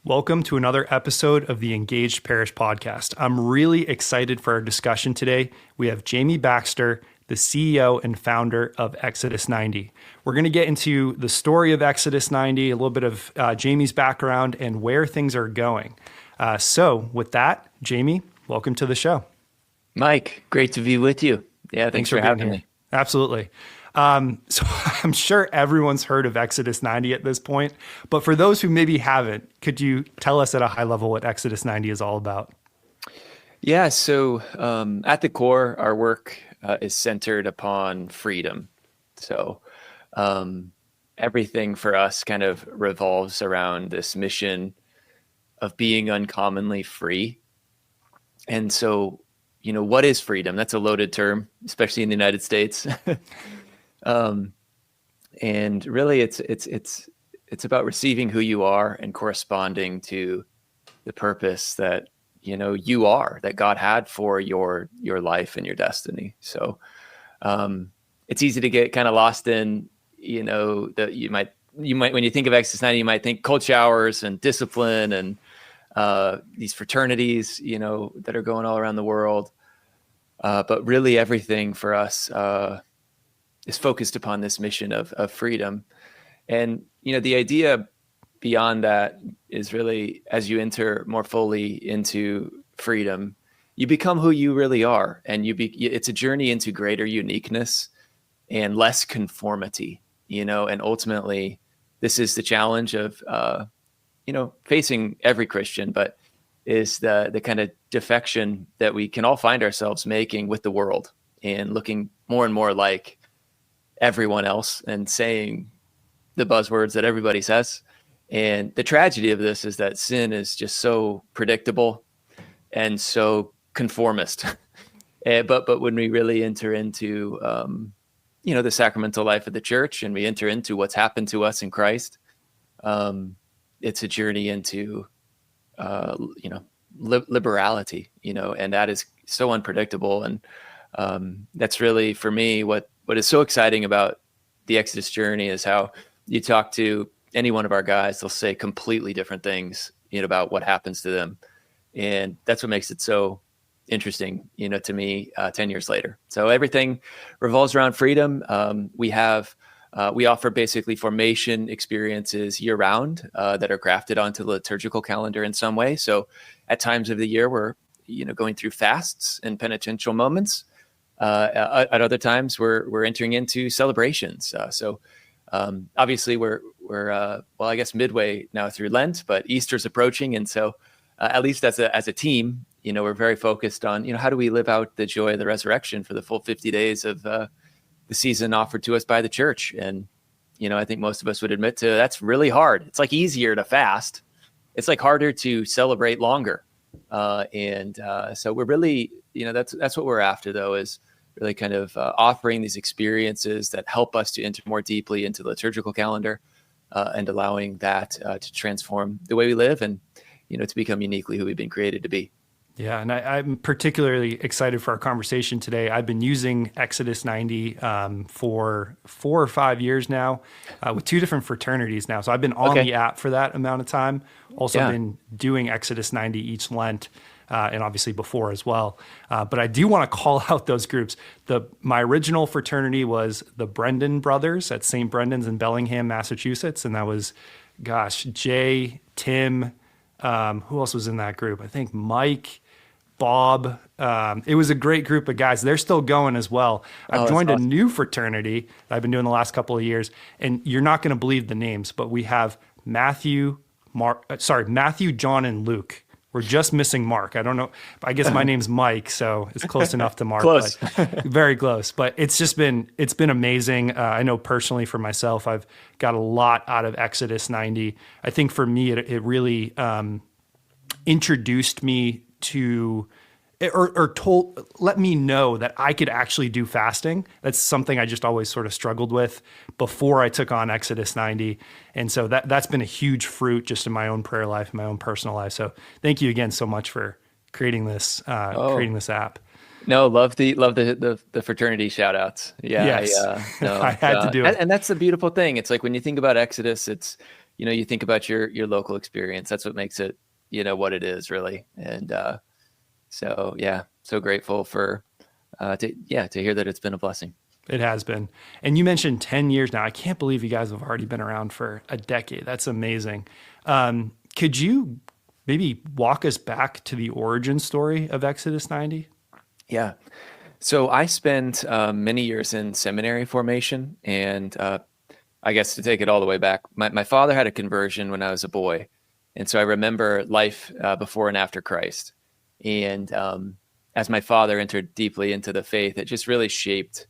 Welcome to another episode of the Engaged Parish Podcast. I'm really excited for our discussion today. We have Jamie Baxter, the CEO and founder of Exodus 90. We're going to get into the story of Exodus 90, a little bit of Jamie's background, and where things are going. So with that, Jamie, welcome to the show. Mike, great to be with you. Yeah, thanks for having me. Absolutely. So I'm sure everyone's heard of Exodus 90 at this point, but for those who maybe haven't, could you tell us at a high level what Exodus 90 is all about? Yeah, so at the core, our work is centered upon freedom. So everything for us kind of revolves around this mission of being uncommonly free. And so, what is freedom? That's a loaded term, especially in the United States. And really it's about receiving who you are and corresponding to the purpose that, you are, that God had for your life and your destiny. So, it's easy to get kind of lost in, that you might, when you think of Exodus 90, you might think cold showers and discipline and, these fraternities, that are going all around the world. But really everything for us, is focused upon this mission of freedom. And, the idea beyond that is really, as you enter more fully into freedom, you become who you really are. And it's a journey into greater uniqueness and less conformity, and ultimately this is the challenge of, facing every Christian, but is the kind of defection that we can all find ourselves making with the world and looking more and more like everyone else and saying the buzzwords that everybody says. And the tragedy of this is that sin is just so predictable and so conformist. But when we really enter into, the sacramental life of the church and we enter into what's happened to us in Christ, it's a journey into, liberality, and that is so unpredictable. And that's really, for me, what is so exciting about the Exodus journey is how you talk to any one of our guys, they'll say completely different things, about what happens to them. And that's what makes it so interesting, to me, 10 years later. So everything revolves around freedom. We offer basically formation experiences year round that are grafted onto the liturgical calendar in some way. So at times of the year, we're, going through fasts and penitential moments. At other times, we're entering into celebrations. So obviously, we're I guess midway now through Lent, but Easter's approaching, and so at least as a team, we're very focused on how do we live out the joy of the resurrection for the full 50 days of the season offered to us by the church. And I think most of us would admit to that's really hard. It's like easier to fast. It's like harder to celebrate longer. So we're really, that's what we're after, though, is really kind of offering these experiences that help us to enter more deeply into the liturgical calendar and allowing that to transform the way we live and, to become uniquely who we've been created to be. Yeah, and I'm particularly excited for our conversation today. I've been using Exodus 90 for 4 or 5 years now with 2 different fraternities now. So I've been on the app for that amount of time. Also been doing Exodus 90 each Lent and obviously before as well. But I do want to call out those groups. My original fraternity was the Brendan brothers at St. Brendan's in Bellingham, Massachusetts. And that was, Jay, Tim, who else was in that group? I think Mike, Bob. It was a great group of guys. They're still going as well. I've joined a new fraternity that I've been doing the last couple of years, and you're not going to believe the names, but we have Matthew, John, and Luke. We're just missing Mark. I don't know. I guess my name's Mike, so it's close enough to Mark. Close. But very close. But it's been amazing. I know personally for myself, I've got a lot out of Exodus 90. I think for me, it really introduced me to, let me know that I could actually do fasting. That's something I just always sort of struggled with before I took on Exodus 90. And so that's been a huge fruit just in my own prayer life, my own personal life. So thank you again so much for creating this app. No, love the fraternity shout outs. Yeah. Yes. I had to do it. And that's the beautiful thing. It's like when you think about Exodus, it's, you think about your local experience. That's what makes it, what it is really. And so, yeah, so grateful for, to hear that it's been a blessing. It has been. And you mentioned 10 years now. I can't believe you guys have already been around for a decade. That's amazing. Could you maybe walk us back to the origin story of Exodus 90? Yeah. So I spent many years in seminary formation, and I guess to take it all the way back, my father had a conversion when I was a boy. And so I remember life before and after Christ. And as my father entered deeply into the faith, it just really shaped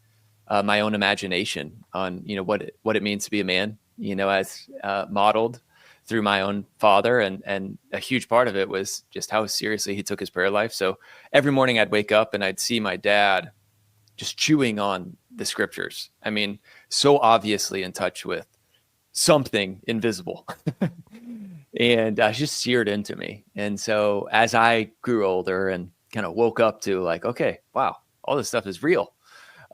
my own imagination on, what it means to be a man, as modeled through my own father. And a huge part of it was just how seriously he took his prayer life. So every morning I'd wake up and I'd see my dad just chewing on the scriptures. I mean, so obviously in touch with something invisible. And just seared into me. And so as I grew older and kind of woke up to like, okay, wow, all this stuff is real.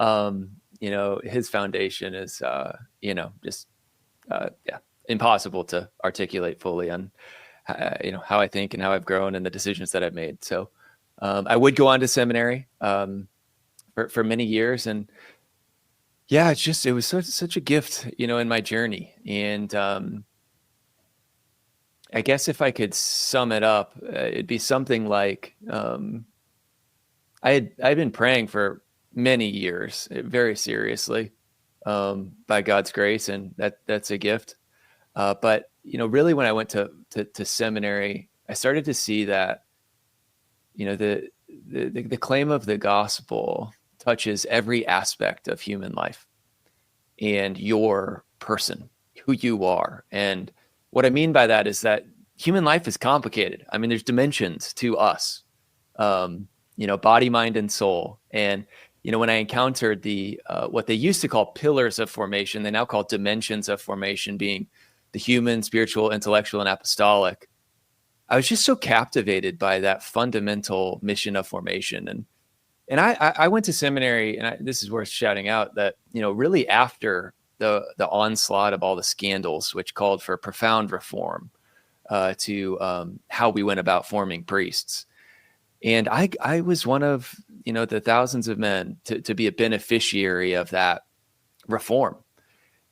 His foundation is, just, impossible to articulate fully on, how I think and how I've grown and the decisions that I've made. So I would go on to seminary for many years. And yeah, it was such a gift, in my journey. And I guess if I could sum it up, it'd be something like I'd been praying for many years, very seriously, by God's grace, and that's a gift. But really, when I went to seminary, I started to see that the claim of the gospel touches every aspect of human life and your person, who you are. And what I mean by that is that human life is complicated. I mean, there's dimensions to us, body, mind, and soul. And, when I encountered the what they used to call pillars of formation, they now call dimensions of formation, being the human, spiritual, intellectual, and apostolic, I was just so captivated by that fundamental mission of formation. And I went to seminary, and this is worth shouting out that, really after the onslaught of all the scandals, which called for profound reform to how we went about forming priests. And I was one of, the thousands of men to be a beneficiary of that reform.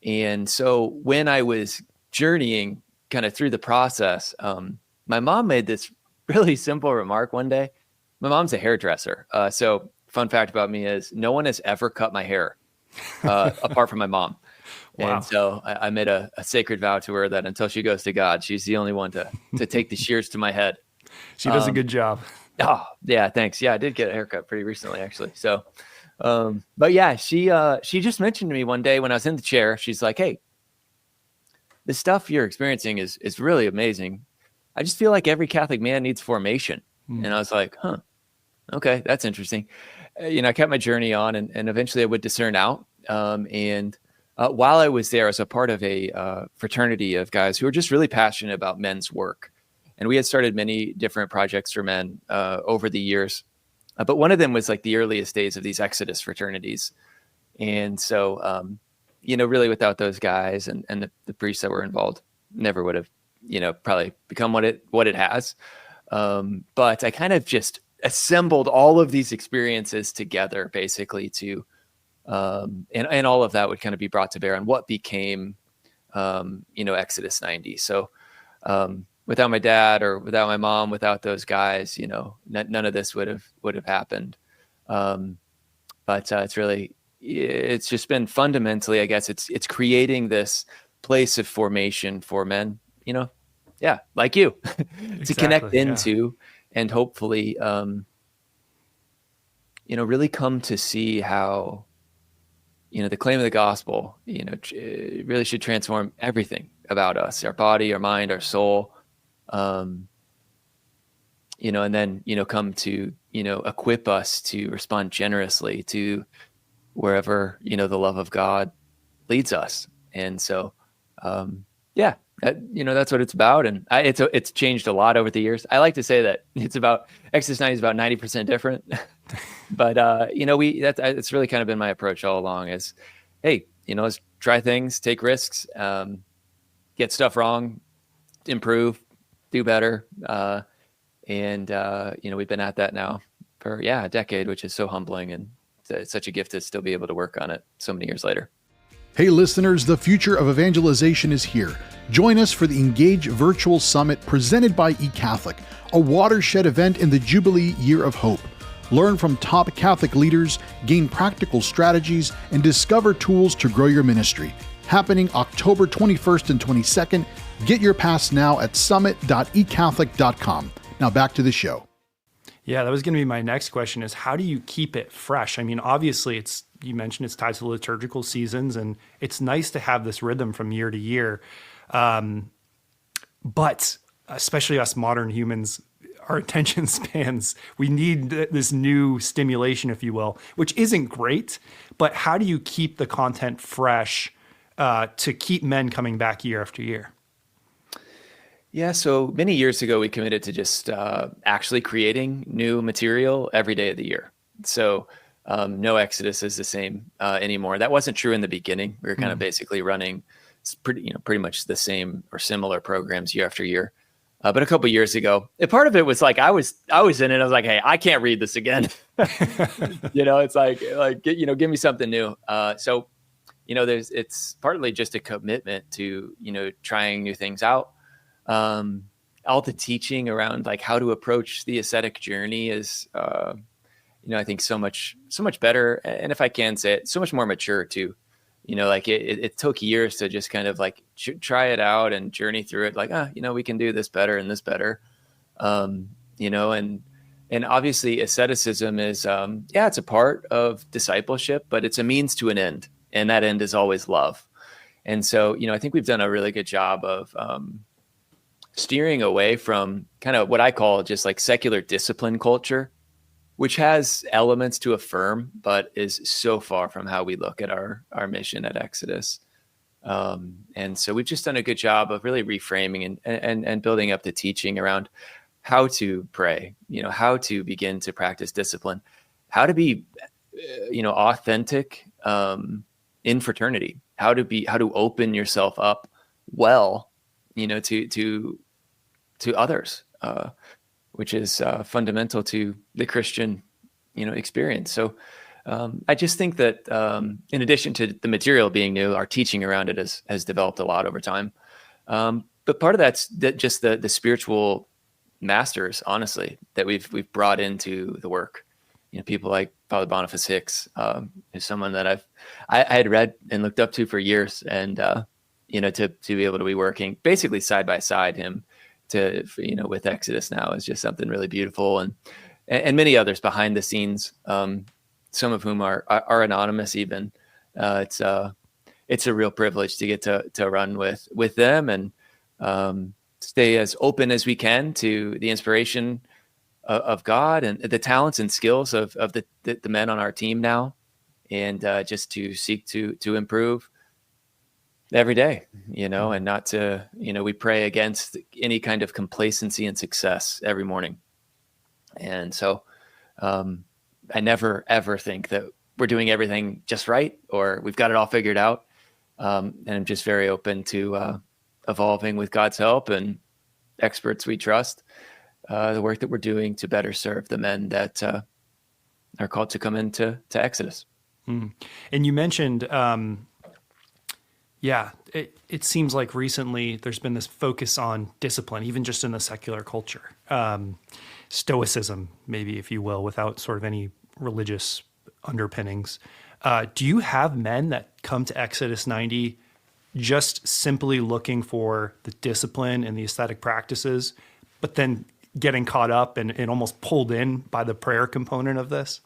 And so when I was journeying kind of through the process, my mom made this really simple remark one day. My mom's a hairdresser. So fun fact about me is no one has ever cut my hair apart from my mom. Wow. And so I made a sacred vow to her that until she goes to God, she's the only one to take the shears to my head. She does a good job. Oh, yeah, thanks. Yeah, I did get a haircut pretty recently, actually. So, but yeah, she just mentioned to me one day when I was in the chair, she's like, hey, the stuff you're experiencing is really amazing. I just feel like every Catholic man needs formation. And I was like, huh, okay, that's interesting. I kept my journey on, and eventually I would discern out. And while I was there, I was a part of a fraternity of guys who were just really passionate about men's work. And we had started many different projects for men over the years. But one of them was like the earliest days of these Exodus fraternities. And so, really without those guys and the priests that were involved, never would have, probably become what it has. But I kind of just assembled all of these experiences together basically to, and all of that would kind of be brought to bear on what became, Exodus 90. So, without my dad or without my mom, without those guys, none of this would have happened. But it's just been fundamentally, I guess it's creating this place of formation for men, like you, to connect into, and hopefully, really come to see how, the claim of the gospel, really should transform everything about us, our body, our mind, our soul. And then, come to, equip us to respond generously to wherever, the love of God leads us. And so, that's what it's about. And it's changed a lot over the years. I like to say that Exodus 90 is about 90% different, but, it's really kind of been my approach all along is, hey, let's try things, take risks, get stuff wrong, improve, do better. And we've been at that now for, a decade, which is so humbling, and it's such a gift to still be able to work on it so many years later. Hey listeners, the future of evangelization is here. Join us for the Engaged Virtual Summit presented by eCatholic, a watershed event in the Jubilee Year of Hope. Learn from top Catholic leaders, gain practical strategies, and discover tools to grow your ministry. Happening October 21st and 22nd. Get your pass now at summit.ecatholic.com. Now back to the show. Yeah, that was going to be my next question, is how do you keep it fresh? I mean, obviously you mentioned it's tied to liturgical seasons, and it's nice to have this rhythm from year to year. But especially us modern humans, our attention spans, we need this new stimulation, if you will, which isn't great. But how do you keep the content fresh to keep men coming back year after year? Yeah, so many years ago, we committed to just actually creating new material every day of the year. So no Exodus is the same anymore. That wasn't true in the beginning. We were kind of basically running pretty much the same or similar programs year after year. But a couple of years ago, and part of it was like I was in it. I was like, hey, I can't read this again. It's like give me something new. So it's partly just a commitment to trying new things out. All the teaching around like how to approach the ascetic journey is, I think so much better. And if I can say it, so much more mature too. It took years to just kind of like try it out and journey through it. Like, we can do this better and this better. And obviously asceticism is, it's a part of discipleship, but it's a means to an end. And that end is always love. And so, I think we've done a really good job of, steering away from kind of what I call just like secular discipline culture, which has elements to affirm, but is so far from how we look at our mission at Exodus. And so we've just done a good job of really reframing and building up the teaching around how to pray, how to begin to practice discipline, how to be, authentic in fraternity, how to open yourself up well, to others, which is fundamental to the Christian, experience. So I just think that in addition to the material being new, our teaching around it has developed a lot over time. But part of that's just the spiritual masters, honestly, that we've brought into the work. People like Father Boniface Hicks, is someone that I had read and looked up to for years, and to be able to be working basically side by side him with Exodus now is just something really beautiful, and many others behind the scenes, some of whom are anonymous even. It's a real privilege to get to run with them and stay as open as we can to the inspiration of God and the talents and skills of the men on our team now, and just to seek to improve every day, and not to, we pray against any kind of complacency and success every morning. And so I never, ever think that we're doing everything just right or we've got it all figured out. And I'm just very open to evolving with God's help and experts we trust, the work that we're doing to better serve the men that are called to come into Exodus. And you mentioned, it seems like recently there's been this focus on discipline, even just in the secular culture. Stoicism, maybe, if you will, without sort of any religious underpinnings. Do you have men that come to Exodus 90 just simply looking for the discipline and the ascetic practices, but then getting caught up and almost pulled in by the prayer component of this?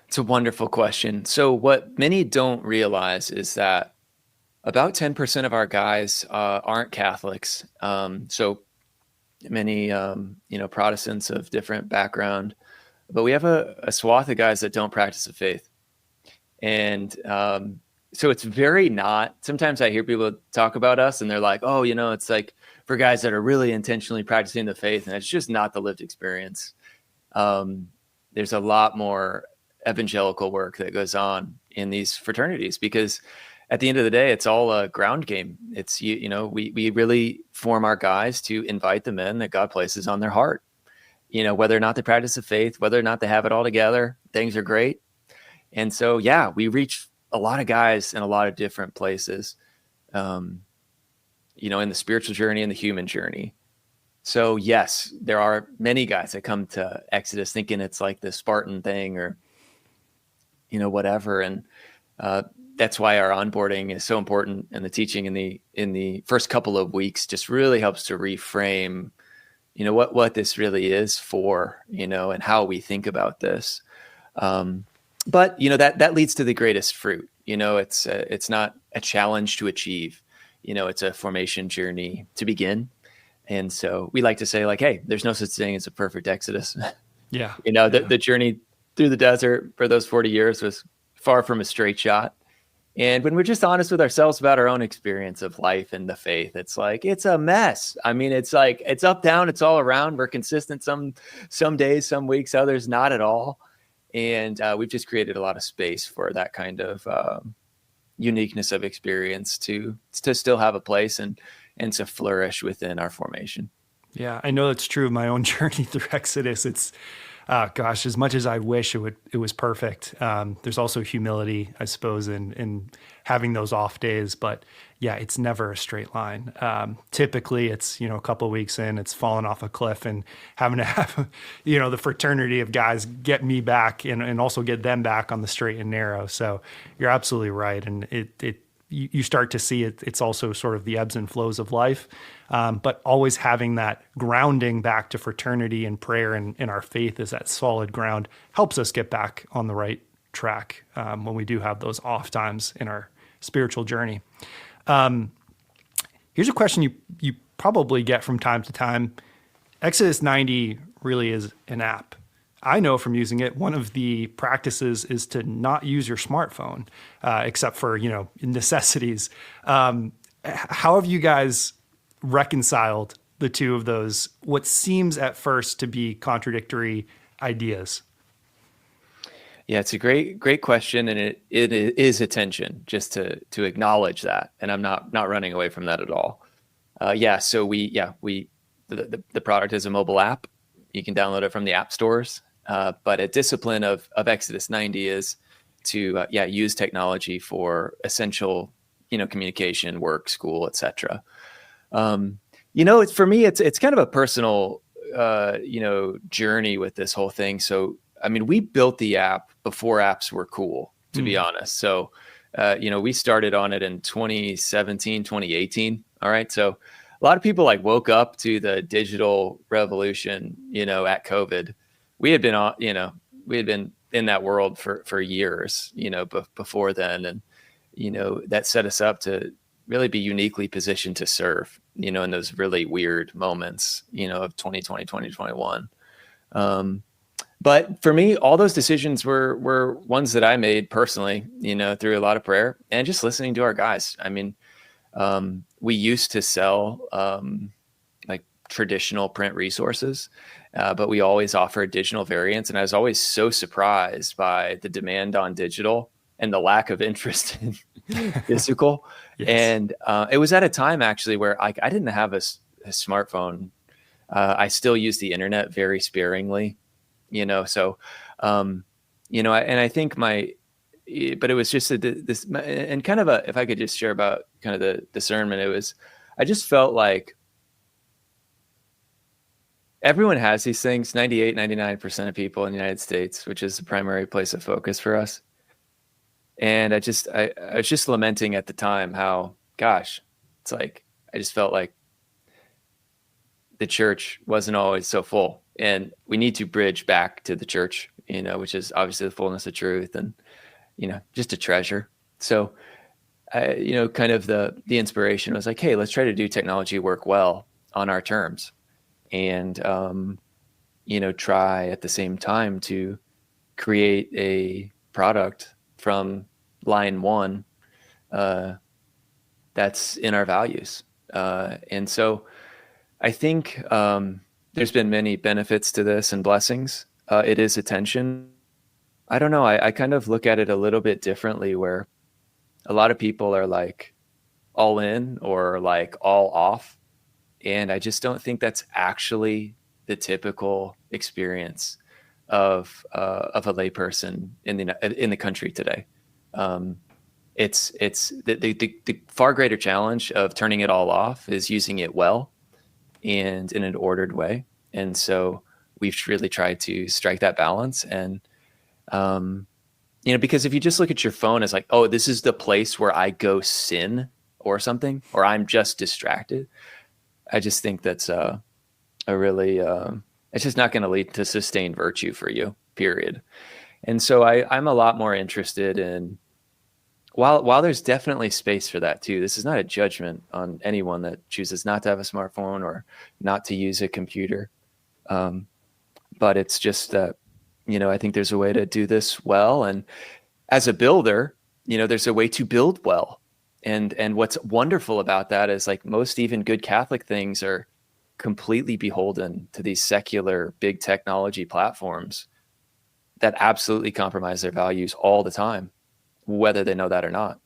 It's a wonderful question. So what many don't realize is that about 10% of our guys aren't Catholics. So many, Protestants of different background, but we have a swath of guys that don't practice the faith. And so it's very not, sometimes I hear people talk about us and they're like, oh, it's like for guys that are really intentionally practicing the faith, and it's just not the lived experience. There's a lot more evangelical work that goes on in these fraternities, because at the end of the day, it's all a ground game. It's, we really form our guys to invite the men that God places on their heart. Whether or not they practice the faith, whether or not they have it all together, things are great. And so, yeah, we reach a lot of guys in a lot of different places, in the spiritual journey and the human journey. So yes, there are many guys that come to Exodus thinking it's like the Spartan thing or, whatever. And that's why our onboarding is so important. And the teaching in the first couple of weeks just really helps to reframe, what this really is for, and how we think about this. But that leads to the greatest fruit. It's not a challenge to achieve. It's a formation journey to begin. And so we like to say, like, hey, there's no such thing as a perfect Exodus. Yeah. The journey through the desert for those 40 years was far from a straight shot. And when we're just honest with ourselves about our own experience of life and the faith, it's like, it's a mess. I mean, it's like, it's up, down, it's all around. We're consistent some days, some weeks, others not at all. And we've just created a lot of space for that kind of uniqueness of experience to still have a place and to flourish within our formation. Yeah, I know that's true of my own journey through Exodus. It's, as much as I wish it was perfect. There's also humility, I suppose, in having those off days. But yeah, it's never a straight line. Typically, it's a couple of weeks in, it's fallen off a cliff, and having to have the fraternity of guys get me back and also get them back on the straight and narrow. So you're absolutely right, and you start to see it. It's also sort of the ebbs and flows of life, but always having that grounding back to fraternity and prayer and our faith as that solid ground helps us get back on the right track when we do have those off times in our spiritual journey. Here's a question you probably get from time to time. Exodus 90 really is an app. I know from using it, one of the practices is to not use your smartphone, except for, necessities. How have you guys reconciled the two of those, what seems at first to be contradictory ideas? Yeah, it's a great question. And it is a tension just to acknowledge that. And I'm not running away from that at all. So the product is a mobile app. You can download it from the app stores. But a discipline of Exodus 90 is to use technology for essential, communication, work, school, etc. For me, it's kind of a personal, journey with this whole thing. So, I mean, we built the app before apps were cool, to be honest. So, we started on it in 2017, 2018. All right. So a lot of people woke up to the digital revolution, at COVID. We had been in that world for years, before then. And, that set us up to really be uniquely positioned to serve, in those really weird moments, of 2020, 2021. But for me, all those decisions were ones that I made personally, through a lot of prayer and just listening to our guys. I mean, we used to sell traditional print resources, but we always offered digital variants. And I was always so surprised by the demand on digital and the lack of interest in physical. Yes. And it was at a time actually where I didn't have a smartphone. I still use the internet very sparingly, so, and I think but it was just this, and kind of if I could just share about kind of the discernment, I just felt like everyone has these things, 98, 99% of people in the United States, which is the primary place of focus for us. And I was just lamenting at the time how, gosh, it's like, I just felt like the church wasn't always so full, and we need to bridge back to the church, which is obviously the fullness of truth and, just a treasure. So, kind of the inspiration was like, hey, let's try to do technology work well on our terms. And, try at the same time to create a product from line one that's in our values. And so I think there's been many benefits to this and blessings. It is a tension. I don't know. I kind of look at it a little bit differently where, A lot of people are like all in or like all off. And I just don't think that's actually the typical experience of a layperson in the country today. It's the far greater challenge of turning it all off is using it well and in an ordered way. And so we've really tried to strike that balance. And because if you just look at your phone as like, oh, this is the place where I go sin or something, or I'm just distracted, I just think that's a really it's just not going to lead to sustained virtue for you, period. And so I'm a lot more interested in, while there's definitely space for that too, this is not a judgment on anyone that chooses not to have a smartphone or not to use a computer. But it's just that, I think there's a way to do this well. And as a builder, there's a way to build well. And what's wonderful about that is like most even good Catholic things are completely beholden to these secular big technology platforms that absolutely compromise their values all the time, whether they know that or not.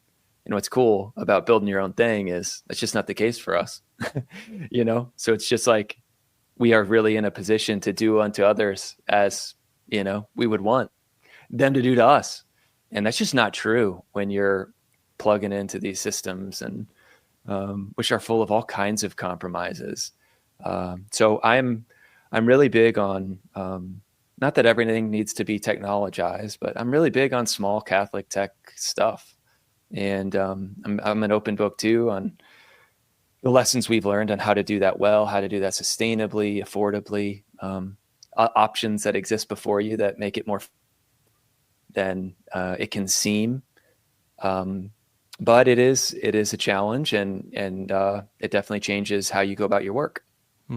And what's cool about building your own thing is that's just not the case for us, So it's just like we are really in a position to do unto others as, we would want them to do to us. And that's just not true when you're plugging into these systems and which are full of all kinds of compromises. So I'm really big on not that everything needs to be technologized, but I'm really big on small Catholic tech stuff. And I'm an open book too on the lessons we've learned on how to do that well, how to do that sustainably, affordably, options that exist before you that make it more than it can seem. But it is a challenge, and it definitely changes how you go about your work.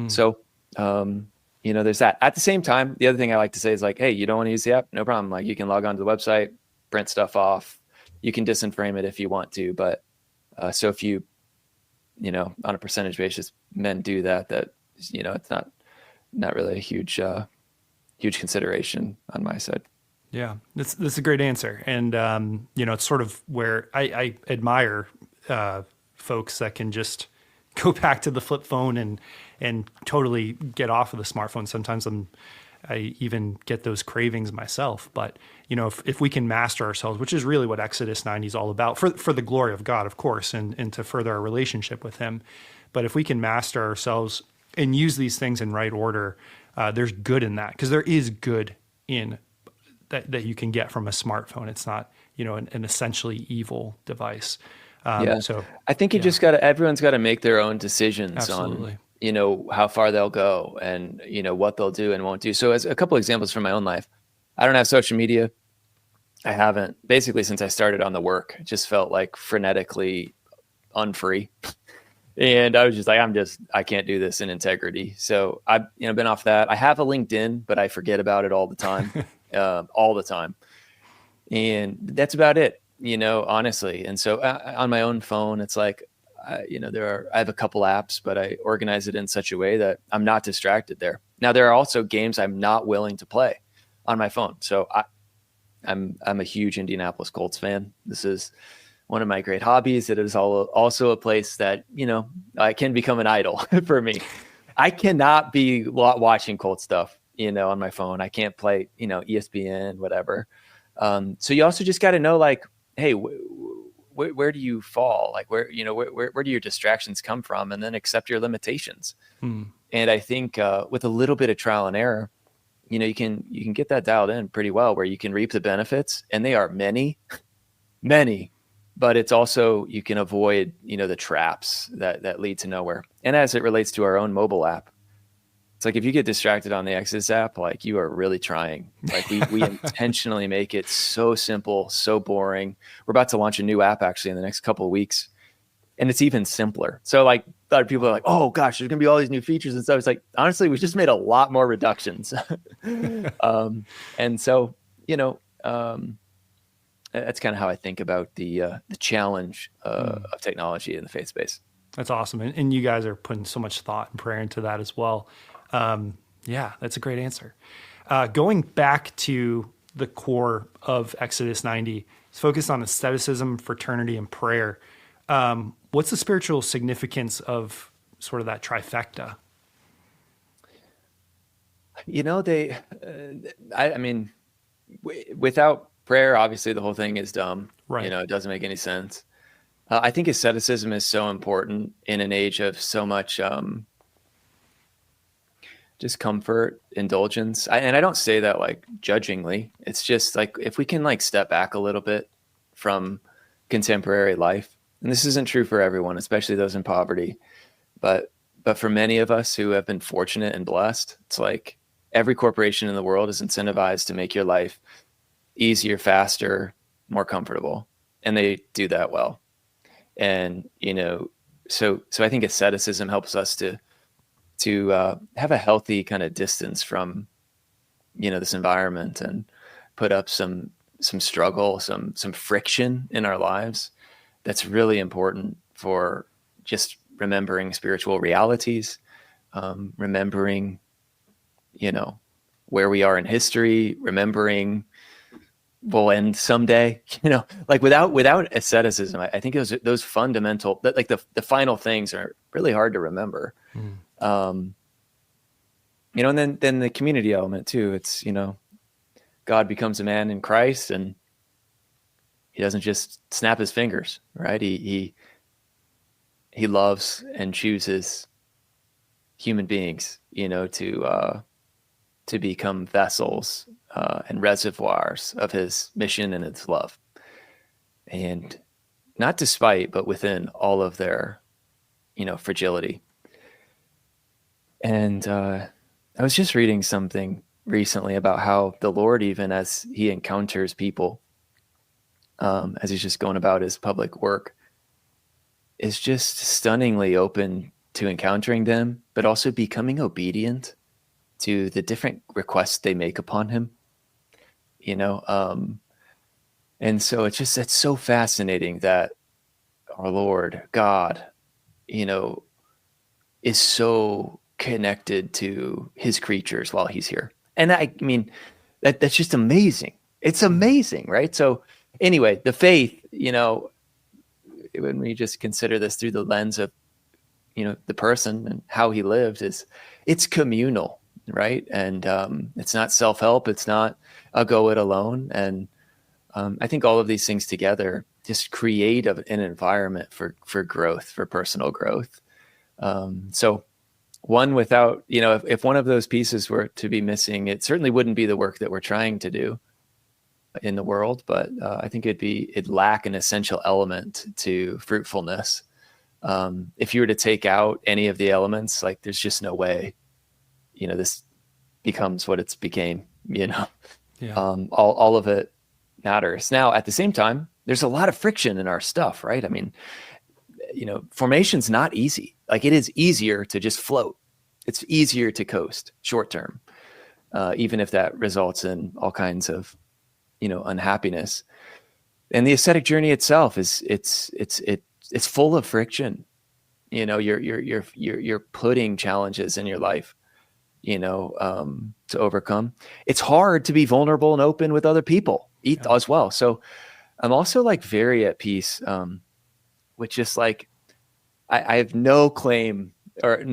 So, there's that. At the same time, the other thing I like to say is like, hey, you don't want to use the app? No problem. Like you can log on to the website, print stuff off. You can disenframe it if you want to. But so if you, on a percentage basis, men do that, it's not really a huge consideration on my side. Yeah, that's a great answer. And, it's sort of where I admire folks that can just go back to the flip phone and totally get off of the smartphone. Sometimes I even get those cravings myself. But, if we can master ourselves, which is really what Exodus 90 is all about, for the glory of God, of course, and to further our relationship with him. But if we can master ourselves and use these things in right order, there's good in that, because there is good in that you can get from a smartphone. It's not, an essentially evil device. So I think everyone's got to make their own decisions on, how far they'll go and, what they'll do and won't do. So as a couple examples from my own life, I don't have social media. I haven't basically since I started on the work. It just felt like frenetically unfree. And I was just like, I can't do this in integrity. So I've been off that. I have a LinkedIn, but I forget about it all the time. And that's about it, honestly. And so on my own phone, it's like, I have a couple apps, but I organize it in such a way that I'm not distracted there. Now, there are also games I'm not willing to play on my phone. So I'm a huge Indianapolis Colts fan. This is one of my great hobbies. It is also a place that, I can become an idol for me. I cannot be watching Colts stuff, on my phone. I can't play, ESPN, whatever. So you also just got to know, like, hey, where do you fall? Like where do your distractions come from? And then accept your limitations. And I think with a little bit of trial and error, you can get that dialed in pretty well, where you can reap the benefits, and they are many, but it's also, you can avoid, the traps that lead to nowhere. And as it relates to our own mobile app, it's like, if you get distracted on the Exodus app, like you are really trying. Like we intentionally make it so simple, so boring. We're about to launch a new app actually in the next couple of weeks, and it's even simpler. So like a lot of people are like, oh gosh, there's gonna be all these new features and stuff. It's like, honestly, we just made a lot more reductions. And so, that's kind of how I think about the challenge of technology in the faith space. That's awesome. And you guys are putting so much thought and prayer into that as well. Yeah, that's a great answer. Going back to the core of Exodus 90, It's focused on asceticism, fraternity, and prayer. What's the spiritual significance of sort of that trifecta? I mean, without prayer, obviously the whole thing is dumb. Right. It doesn't make any sense. I think asceticism is so important in an age of so much just comfort, indulgence. And I don't say that like judgingly. It's just like if we can like step back a little bit from contemporary life, and this isn't true for everyone, especially those in poverty, but for many of us who have been fortunate and blessed, it's like every corporation in the world is incentivized to make your life easier, faster, more comfortable. And they do that well. And, so I think asceticism helps us to have a healthy kind of distance from, this environment and put up some struggle, some friction in our lives. That's really important for just remembering spiritual realities, remembering, where we are in history, remembering we'll end someday, like without asceticism, I think those fundamental, like the final things are really hard to remember. And then the community element too. It's, God becomes a man in Christ, and he doesn't just snap his fingers, right? He loves and chooses human beings, to become vessels and reservoirs of his mission and his love. And not despite, but within all of their, fragility. And I was just reading something recently about how the Lord, even as he encounters people, as he's just going about his public work, is just stunningly open to encountering them, but also becoming obedient to the different requests they make upon him, and so it's so fascinating that our Lord God, is so connected to his creatures while he's here. And I mean, that's just amazing. It's amazing, right? So anyway, the faith, when we just consider this through the lens of, the person and how he lived, it's communal, right? And it's not self-help. It's not I'll go it alone. And I think all of these things together just create an environment for growth, for personal growth. So one without, if one of those pieces were to be missing, it certainly wouldn't be the work that we're trying to do in the world. But I think it'd lack an essential element to fruitfulness. If you were to take out any of the elements, like there's just no way, this becomes what it's became, Yeah. All of it matters. Now, at the same time, there's a lot of friction in our stuff, right? I mean, formation's not easy. Like it is easier to just float. It's easier to coast short term, even if that results in all kinds of, unhappiness. And the ascetic journey itself it's full of friction. You're putting challenges in your life, to overcome. It's hard to be vulnerable and open with other people as well. So I'm also like very at peace, with just like, I have no claim or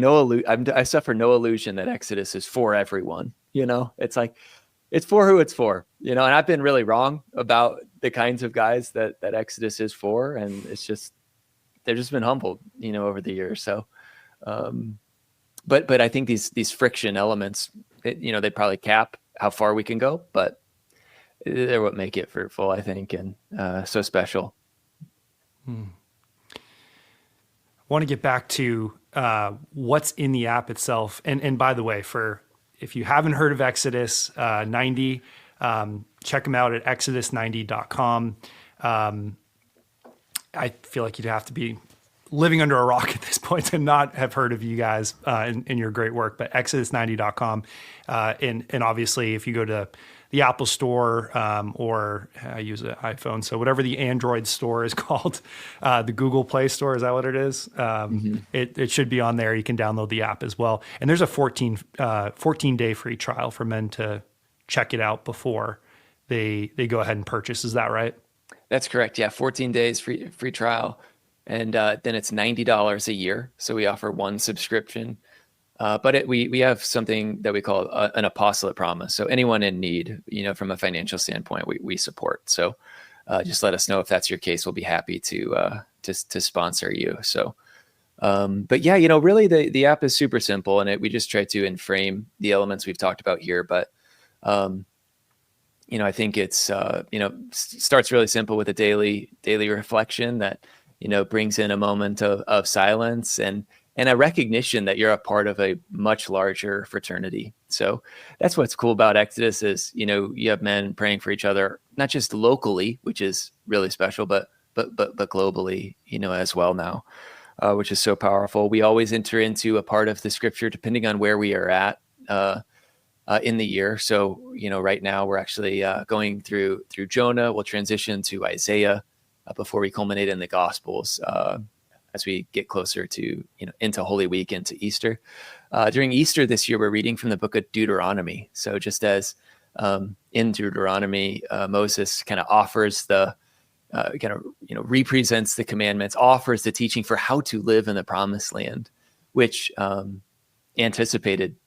I suffer no illusion that Exodus is for everyone. It's like, it's for who it's for, and I've been really wrong about the kinds of guys that Exodus is for. And it's just, they've just been humbled, over the years. So, but I think these friction elements, they probably cap how far we can go, but they're what make it fruitful, I think, and so special. I want to get back to what's in the app itself. And by the way, if you haven't heard of Exodus 90, check them out at asceticism.com. I feel like you'd have to be living under a rock at this point to not have heard of you guys in your great work, but asceticism.com. And obviously, if you go to the Apple Store, or I use an iPhone, so whatever the Android store is called, the Google Play Store, is that what it is? It should be on there. You can download the app as well. And there's a 14-day free trial for men to check it out before they go ahead and purchase. Is that right? That's correct. Yeah, 14 days free trial, and then it's $90 a year. So we offer one subscription, but we have something that we call an apostolate promise. So anyone in need, from a financial standpoint, we support. So just let us know if that's your case. We'll be happy to sponsor you. So, but yeah, really the app is super simple, and we just try to frame the elements we've talked about here, but. I think it's, starts really simple with a daily reflection that, brings in a moment of silence and a recognition that you're a part of a much larger fraternity. So that's what's cool about Exodus is, you have men praying for each other, not just locally, which is really special, but globally, as well now, which is so powerful. We always enter into a part of the scripture, depending on where we are at, in the year. So, right now we're actually going through Jonah. We'll transition to Isaiah before we culminate in the Gospels as we get closer to, into Holy Week, into Easter. During Easter this year, we're reading from the book of Deuteronomy. So just as in Deuteronomy, Moses kind of offers represents the commandments, offers the teaching for how to live in the promised land, which anticipated,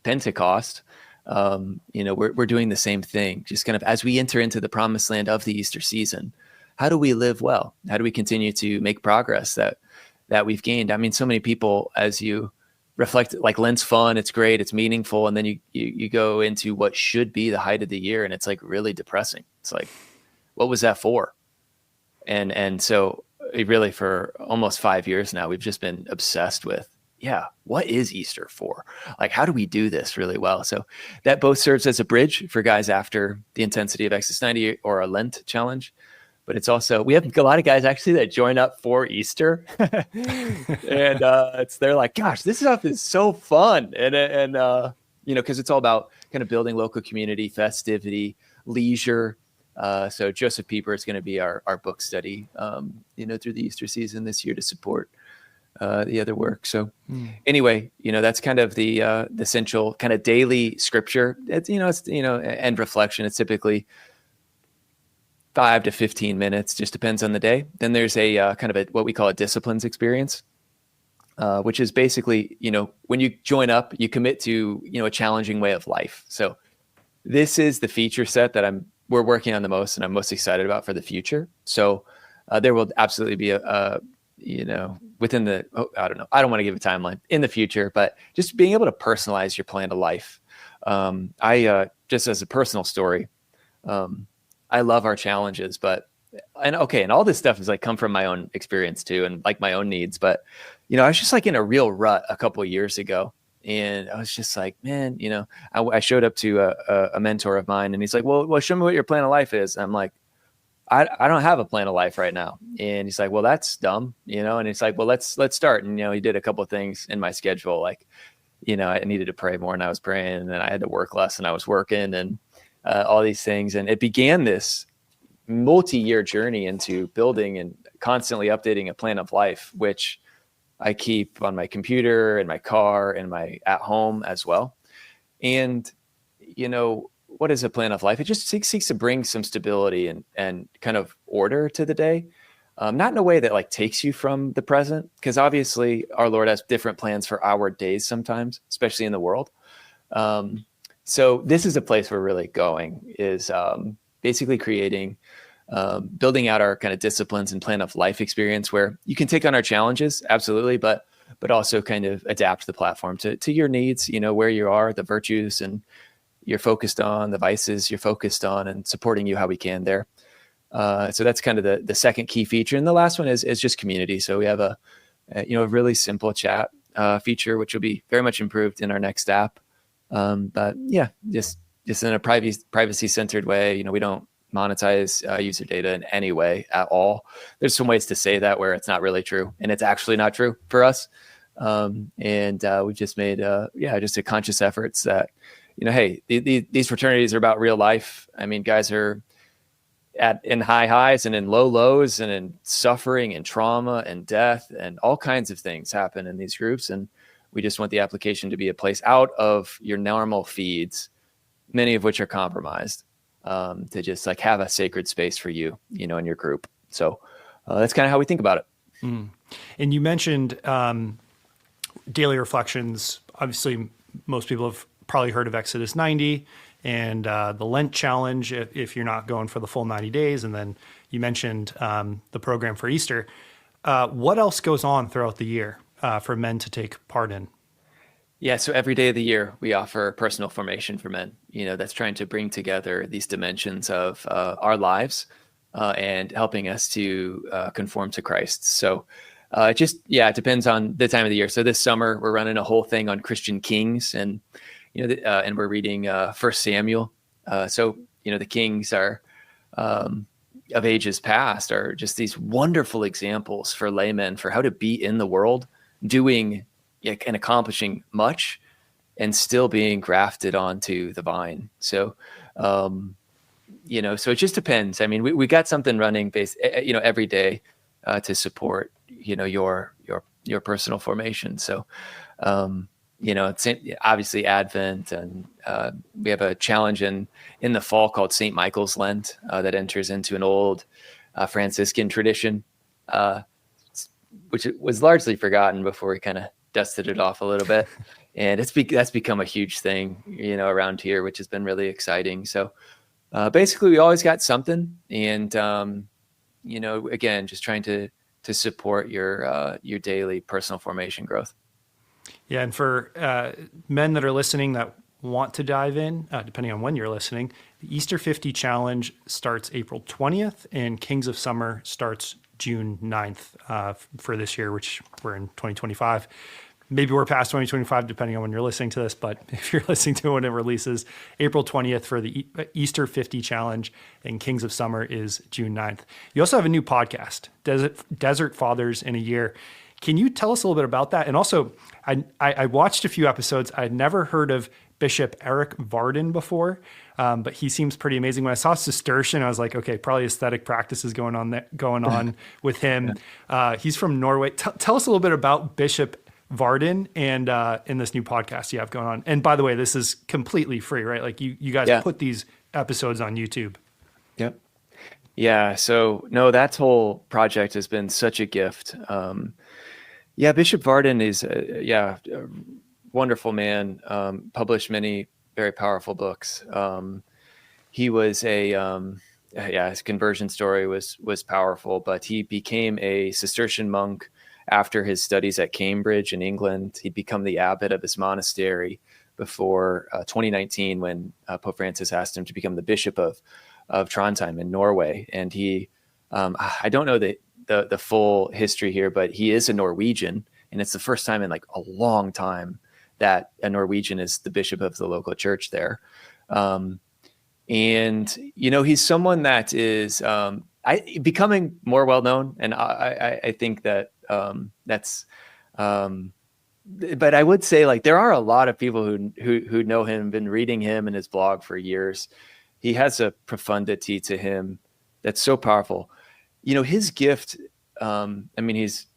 Pentecost. We're doing the same thing, just kind of as we enter into the promised land of the Easter season. How do we live well? How do we continue to make progress that we've gained? I mean, so many people, as you reflect, like Lent's fun, it's great, it's meaningful, and then you go into what should be the height of the year, and it's like really depressing. It's like, what was that for? And so really for almost 5 years now, we've just been obsessed with, what is Easter for? Like, how do we do this really well? So that both serves as a bridge for guys after the intensity of Exodus 90 or a Lent challenge. But it's also, we have a lot of guys actually that join up for Easter. And they're like, gosh, this stuff is so fun. And because it's all about kind of building local community, festivity, leisure. So Joseph Pieper is going to be our book study, through the Easter season this year to support the other work. So anyway, that's kind of the essential kind of daily scripture. It's, and reflection. It's typically 5 to 15 minutes, just depends on the day. Then there's a kind of what we call a disciplines experience, which is basically, when you join up, you commit to, a challenging way of life. So this is the feature set that we're working on the most, and I'm most excited about for the future. So there will absolutely be within the, I don't know, I don't want to give a timeline in the future, but just being able to personalize your plan to life. I just as a personal story, I love our challenges, and all this stuff is like come from my own experience too, and like my own needs. But, I was just like in a real rut a couple of years ago, and I was just like, man, I showed up to a mentor of mine, and he's like, well, show me what your plan of life is. And I'm like, I don't have a plan of life right now. And he's like, well, that's dumb, and it's like, well, let's start. And, he did a couple of things in my schedule. Like, I needed to pray more, and I was praying, and then I had to work less, and I was working, and all these things. And it began this multi-year journey into building and constantly updating a plan of life, which I keep on my computer and my car and my at home as well. And, what is a plan of life? It just seeks to bring some stability and kind of order to the day. Not in a way that like takes you from the present, because obviously our Lord has different plans for our days sometimes, especially in the world. So this is a place we're really going, is basically creating, building out our kind of disciplines and plan of life experience where you can take on our challenges, absolutely, but also kind of adapt the platform to your needs, where you are, the virtues and you're focused on, the vices you're focused on, and supporting you how we can there. So that's kind of the second key feature. And the last one is just community. So we have a really simple chat feature, which will be very much improved in our next app. But yeah, just in a privacy centered way. We don't monetize user data in any way at all. There's some ways to say that where it's not really true, and it's actually not true for us. And we've just made just a conscious efforts that, hey, these fraternities are about real life. I mean, guys are in high highs and in low lows and in suffering and trauma and death, and all kinds of things happen in these groups. And we just want the application to be a place out of your normal feeds, many of which are compromised, to just like have a sacred space for you, you know, in your group. So that's kind of how we think about it. Mm. And you mentioned daily reflections. Obviously, most people have probably heard of Exodus 90 and the Lent challenge if you're not going for the full 90 days. And then you mentioned the program for Easter. What else goes on throughout the year for men to take part in? Yeah, so every day of the year, we offer personal formation for men, you know, that's trying to bring together these dimensions of our lives and helping us to conform to Christ. So it depends on the time of the year. So this summer, we're running a whole thing on Christian kings, and, you know, and we're reading 1 Samuel. So, you know, the kings are of ages past are just these wonderful examples for laymen for how to be in the world, doing and accomplishing much and still being grafted onto the vine. So, you know, so it just depends. I mean, we got something running you know, every day to support, you know, your personal formation. So, you know, it's obviously Advent, and we have a challenge in the fall called St. Michael's Lent that enters into an old Franciscan tradition, which was largely forgotten before we kind of dusted it off a little bit. And that's become a huge thing, you know, around here, which has been really exciting. So basically we always got something, and, you know, again, just trying to support your daily personal formation growth. Yeah. And for men that are listening that want to dive in, depending on when you're listening, the Easter 50 challenge starts April 20th and Kings of Summer starts June 9th for this year, which we're in 2025. Maybe we're past 2025, depending on when you're listening to this. But if you're listening to it when it releases, April 20th for the Easter 50 challenge, and Kings of Summer is June 9th. You also have a new podcast, Desert Fathers in a Year. Can you tell us a little bit about that? And also, I watched a few episodes. I'd never heard of Bishop Erik Varden before, but he seems pretty amazing. When I saw Cistercian, I was like, okay, probably aesthetic practices going on with him. Yeah. He's from Norway. Tell us a little bit about Bishop Varden and in this new podcast you have going on. And by the way, this is completely free, right? Like you guys put these episodes on YouTube. Yep. Yeah. So no, that whole project has been such a gift. Bishop Varden is a wonderful man. Published many very powerful books. He was his conversion story was powerful, but he became a Cistercian monk after his studies at Cambridge in England. He'd become the abbot of his monastery before 2019, when Pope Francis asked him to become the bishop of Trondheim in Norway. And he, I don't know the full history here, but he is a Norwegian, and it's the first time in like a long time that a Norwegian is the bishop of the local church there. And, you know, he's someone that is becoming more well-known. And I think that that's, but I would say, like, there are a lot of people who know him, been reading him and his blog for years. He has a profundity to him that's so powerful. You know, his gift, he's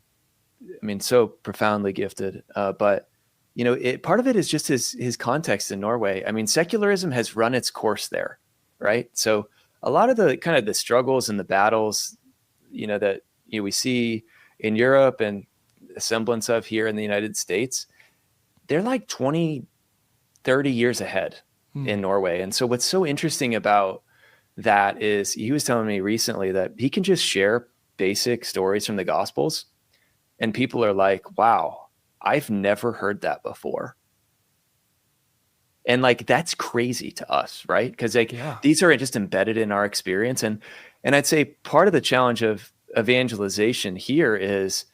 so profoundly gifted, but, you know, part of it is just his context in Norway. I mean, secularism has run its course there, right? So a lot of the kind of the struggles and the battles, you know, that we see in Europe and a semblance of here in the United States, they're like 20, 30 years ahead in Norway. And so what's so interesting about that is, he was telling me recently that he can just share basic stories from the Gospels, and people are like, wow, I've never heard that before. And like, that's crazy to us, right? Because these are just embedded in our experience. And I'd say part of the challenge of evangelization here is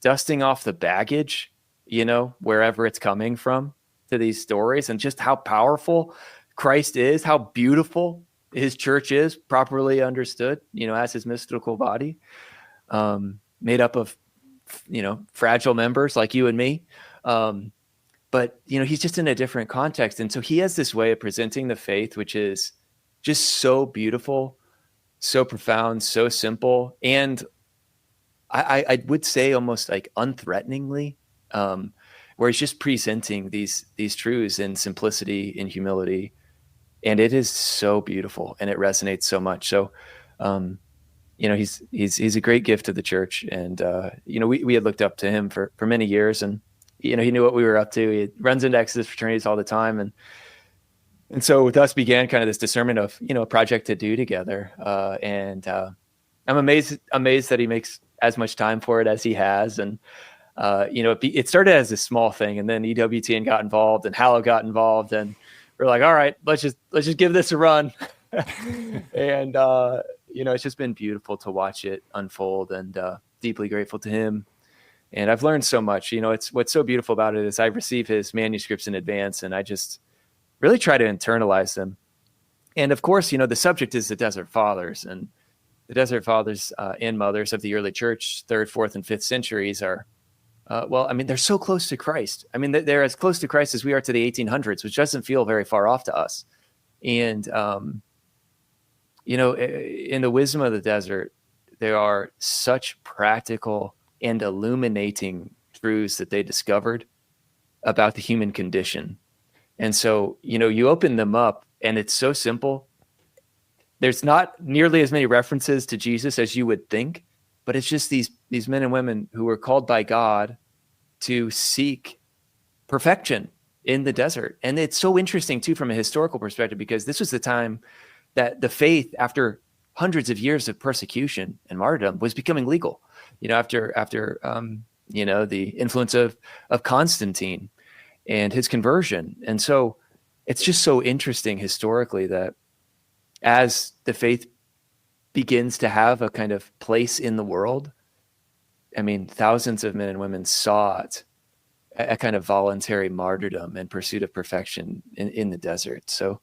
dusting off the baggage, you know, wherever it's coming from, to these stories, and just how powerful Christ is, how beautiful his church is, properly understood, you know, as his mystical body, made up of, you know, fragile members like you and me. But, you know, he's just in a different context. And so he has this way of presenting the faith, which is just so beautiful, so profound, so simple. And I would say almost like unthreateningly, where he's just presenting these truths in simplicity, in humility, And it is so beautiful and it resonates so much. So, he's a great gift to the church. And, we had looked up to him for many years, and, he knew what we were up to. He runs into Exodus fraternities all the time. And so with us began kind of this discernment of, a project to do together. I'm amazed that he makes as much time for it as he has. And, it started as a small thing, and then EWTN got involved and Hallow got involved, and we're like, all right, let's just give this a run. And, it's just been beautiful to watch it unfold, and deeply grateful to him. And I've learned so much. What's so beautiful about it is I receive his manuscripts in advance, and I just really try to internalize them. And of course, the subject is the Desert Fathers, and the Desert Fathers and mothers of the early church, 3rd, 4th, and 5th centuries are, they're so close to Christ. I mean, they're as close to Christ as we are to the 1800s, which doesn't feel very far off to us. And, in the wisdom of the desert, there are such practical and illuminating truths that they discovered about the human condition. And so, you open them up and it's so simple. There's not nearly as many references to Jesus as you would think, but it's just these men and women who were called by God to seek perfection in the desert. And it's so interesting too, from a historical perspective, because this was the time that the faith, after hundreds of years of persecution and martyrdom, was becoming legal, after the influence of Constantine and his conversion. And so it's just so interesting historically that as the faith begins to have a kind of place in the world, thousands of men and women sought a kind of voluntary martyrdom and pursuit of perfection in the desert. So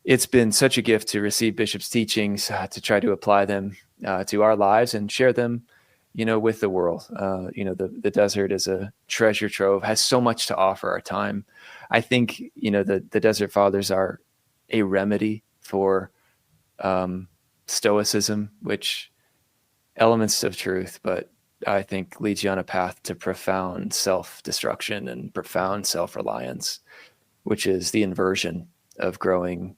it's been such a gift to receive Bishop's teachings, to try to apply them to our lives and share them, with the world. The desert is a treasure trove, has so much to offer our time. I think, the Desert Fathers are a remedy for stoicism, which elements of truth, but I think leads you on a path to profound self-destruction and profound self-reliance, which is the inversion of growing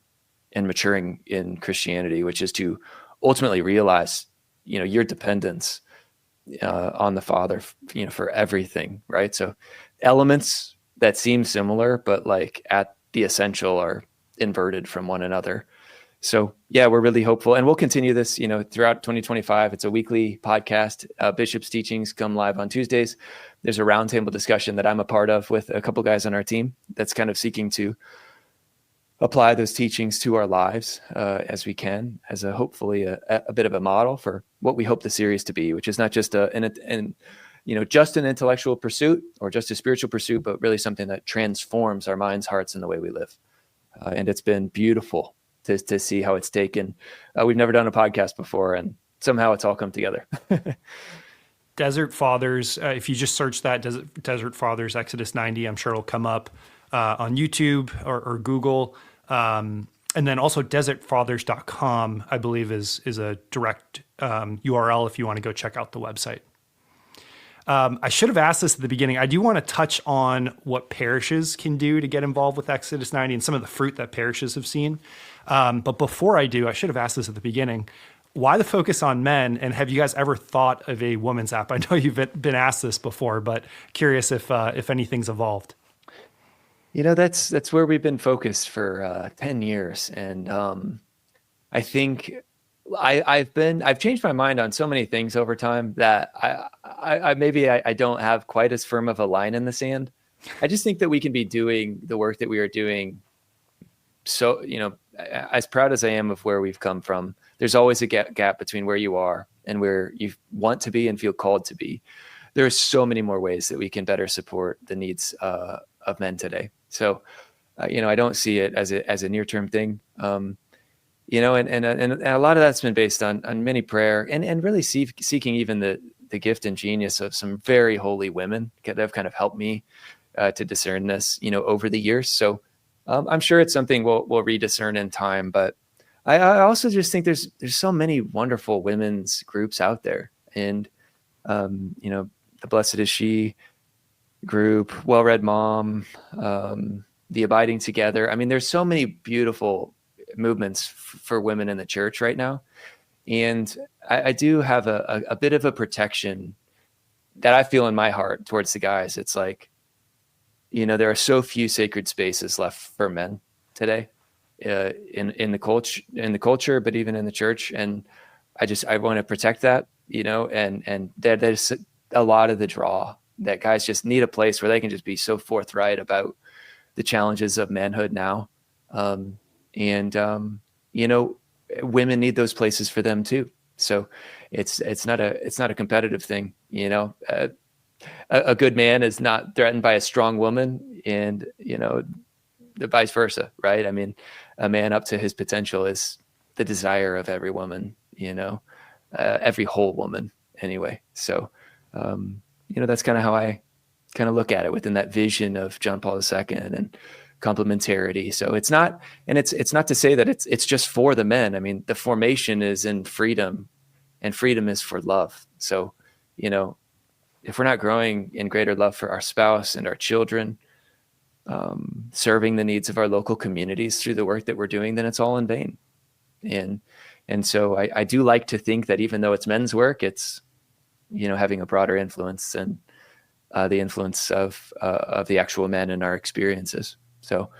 and maturing in Christianity, which is to ultimately realize, your dependence on the Father, for everything, right? So elements that seem similar, but like at the essential are inverted from one another. So yeah, we're really hopeful, and we'll continue this, throughout 2025. It's a weekly podcast. Bishop's teachings come live on Tuesdays. There's a roundtable discussion that I'm a part of with a couple guys on our team that's kind of seeking to apply those teachings to our lives as we can, as hopefully a bit of a model for what we hope the series to be, which is not just just an intellectual pursuit or just a spiritual pursuit, but really something that transforms our minds, hearts, and the way we live. And it's been beautiful to see how it's taken. We've never done a podcast before, and somehow it's all come together. Desert Fathers, if you just search that, Desert Fathers Exodus 90, I'm sure it'll come up on YouTube or Google. And then also desertfathers.com, I believe, is a direct URL if you want to go check out the website. I should have asked this at the beginning. I do want to touch on what parishes can do to get involved with Exodus 90 and some of the fruit that parishes have seen. But before I do, I should have asked this at the beginning. Why the focus on men? And have you guys ever thought of a women's app? I know you've been asked this before, but curious if anything's evolved. That's where we've been focused for 10 years. And I think I've changed my mind on so many things over time that I don't have quite as firm of a line in the sand. I just think that we can be doing the work that we are doing. So, as proud as I am of where we've come from, there's always a gap between where you are and where you want to be and feel called to be. There are so many more ways that we can better support the needs of men today. So, I don't see it as a near-term thing. And a lot of that's been based on many prayer and really seeking even the gift and genius of some very holy women that have kind of helped me to discern this, over the years. So I'm sure it's something we'll rediscern in time. But I also just think there's so many wonderful women's groups out there, and the Blessed is She group, Well Read Mom, the abiding together. I mean, there's so many beautiful movements for women in the church right now. And I do have a bit of a protection that I feel in my heart towards the guys. It's like, there are so few sacred spaces left for men today, in the culture, but even in the church. And I want to protect that, and there's a lot of the draw that guys just need a place where they can just be so forthright about the challenges of manhood now. Women need those places for them too. So it's not a competitive thing. A good man is not threatened by a strong woman, and the vice versa, right? I mean, a man up to his potential is the desire of every woman, every whole woman anyway. So, that's kind of how I kind of look at it within that vision of John Paul II and complementarity. So it's not to say that it's just for the men. I mean, the formation is in freedom, and freedom is for love. So, if we're not growing in greater love for our spouse and our children, serving the needs of our local communities through the work that we're doing, then it's all in vain. And so I do like to think that even though it's men's work, it's, having a broader influence and the influence of the actual men in our experiences. So,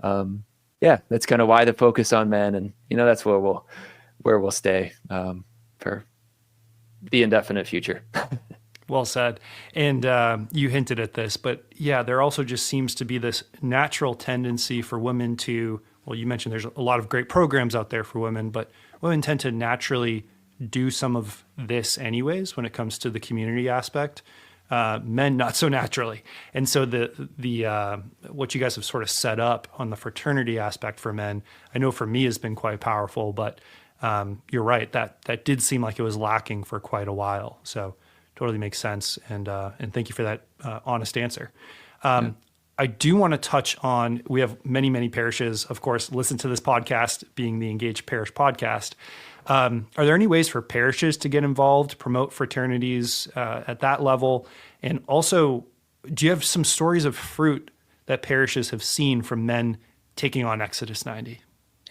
that's kind of why the focus on men, and that's where we'll stay for the indefinite future. Well said. And you hinted at this, but yeah, there also just seems to be this natural tendency for women to, well, you mentioned there's a lot of great programs out there for women, but women tend to naturally do some of this anyways when it comes to the community aspect. Men not so naturally. And so the what you guys have sort of set up on the fraternity aspect for men, I know for me has been quite powerful, but you're right, that did seem like it was lacking for quite a while. So totally makes sense. And thank you for that honest answer. I do want to touch on, we have many, many parishes, of course, listen to this podcast, being the Engaged Parish Podcast. Are there any ways for parishes to get involved, promote fraternities at that level? And also, do you have some stories of fruit that parishes have seen from men taking on Exodus 90?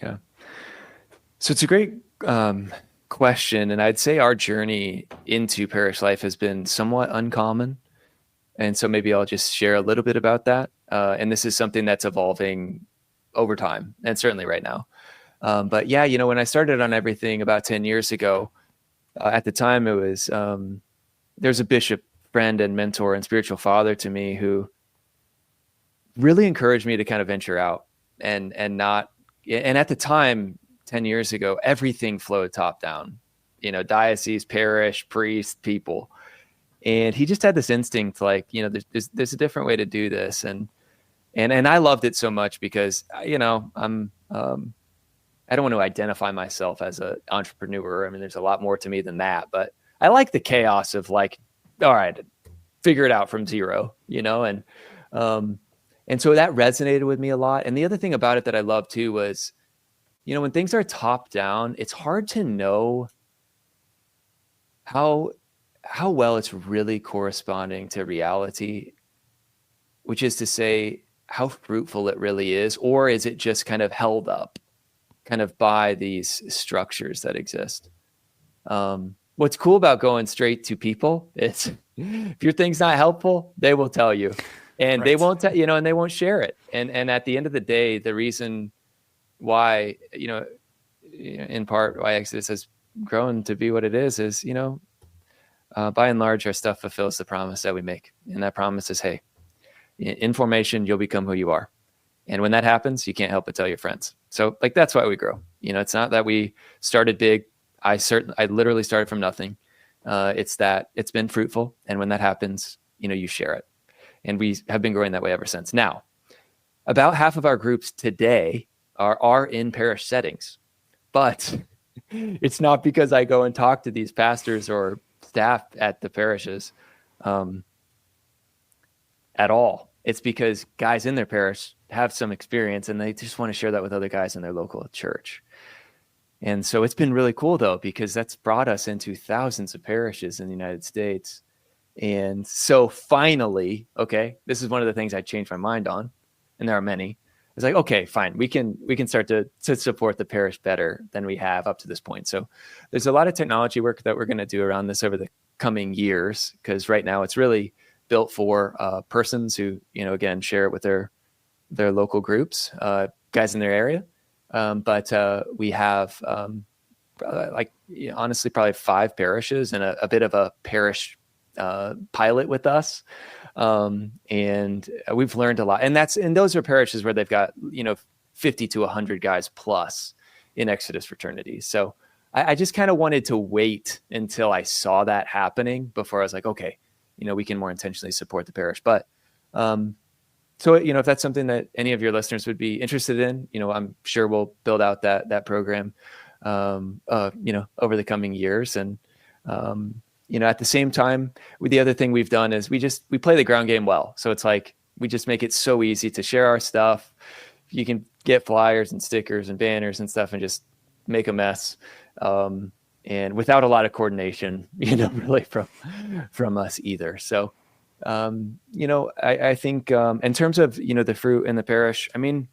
Yeah. So it's a great question. And I'd say our journey into parish life has been somewhat uncommon. And so maybe I'll just share a little bit about that. And this is something that's evolving over time, and certainly right now. But yeah, when I started on everything about 10 years ago, at the time it was, there's a bishop friend and mentor and spiritual father to me who really encouraged me to kind of venture out and at the time, 10 years ago, everything flowed top down, diocese, parish, priest, people. And he just had this instinct, like, there's a different way to do this. And I loved it so much because, I don't want to identify myself as an entrepreneur. I mean, there's a lot more to me than that, but I like the chaos of like, all right, figure it out from zero, and so that resonated with me a lot. And the other thing about it that I love too was, when things are top down, it's hard to know how well it's really corresponding to reality, which is to say how fruitful it really is, or is it just kind of held up kind of by these structures that exist. What's cool about going straight to people is if your thing's not helpful, they will tell you, and they won't tell, and they won't share it. And at the end of the day, the reason why, in part why Exodus has grown to be what it is, by and large, our stuff fulfills the promise that we make. And that promise is, hey, in formation, you'll become who you are. And when that happens, you can't help but tell your friends. So like, that's why we grow. It's not that we started big. I literally started from nothing. It's that it's been fruitful. And when that happens, you share it. And we have been growing that way ever since. Now, about half of our groups today are in parish settings, but it's not because I go and talk to these pastors or staff at the parishes at all. It's because guys in their parish have some experience and they just want to share that with other guys in their local church. And so it's been really cool though, because that's brought us into thousands of parishes in the United States. And so finally, okay, this is one of the things I changed my mind on, and there are many. it's like, okay, fine. We can start to support the parish better than we have up to this point. So there's a lot of technology work that we're going to do around this over the coming years, because right now it's really built for persons who, again, share it with their local groups, guys in their area. But we have honestly, probably 5 parishes and a bit of a parish pilot with us. And we've learned a lot, and those are parishes where they've got, 50 to 100 guys plus in Exodus fraternities. So I just kind of wanted to wait until I saw that happening before I was like, okay, we can more intentionally support the parish. But, so, if that's something that any of your listeners would be interested in, I'm sure we'll build out that program, over the coming years. And, at the same time, the other thing we've done is we play the ground game well. So it's like, we just make it so easy to share our stuff. You can get flyers and stickers and banners and stuff and just make a mess. And without a lot of coordination, really from us either. So, I think, in terms of, the fruit in the parish, I mean,